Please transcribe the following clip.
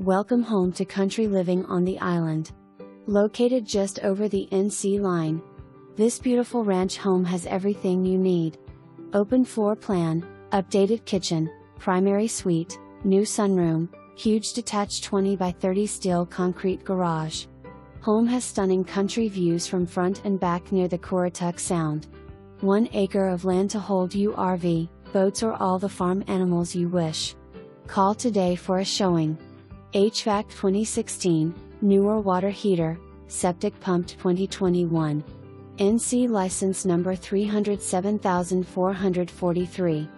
Welcome home to country living on the island. Located just over the NC line, this beautiful ranch home has everything you need. Open floor plan, updated kitchen, primary suite, new sunroom, huge detached 20 by 30 steel concrete garage. Home has stunning country views from front and back near the Currituck Sound. 1 acre of land to hold your RV, boats or all the farm animals you wish. Call today for a showing. HVAC 2016, newer water heater, septic pumped 2021. NC license number 307443.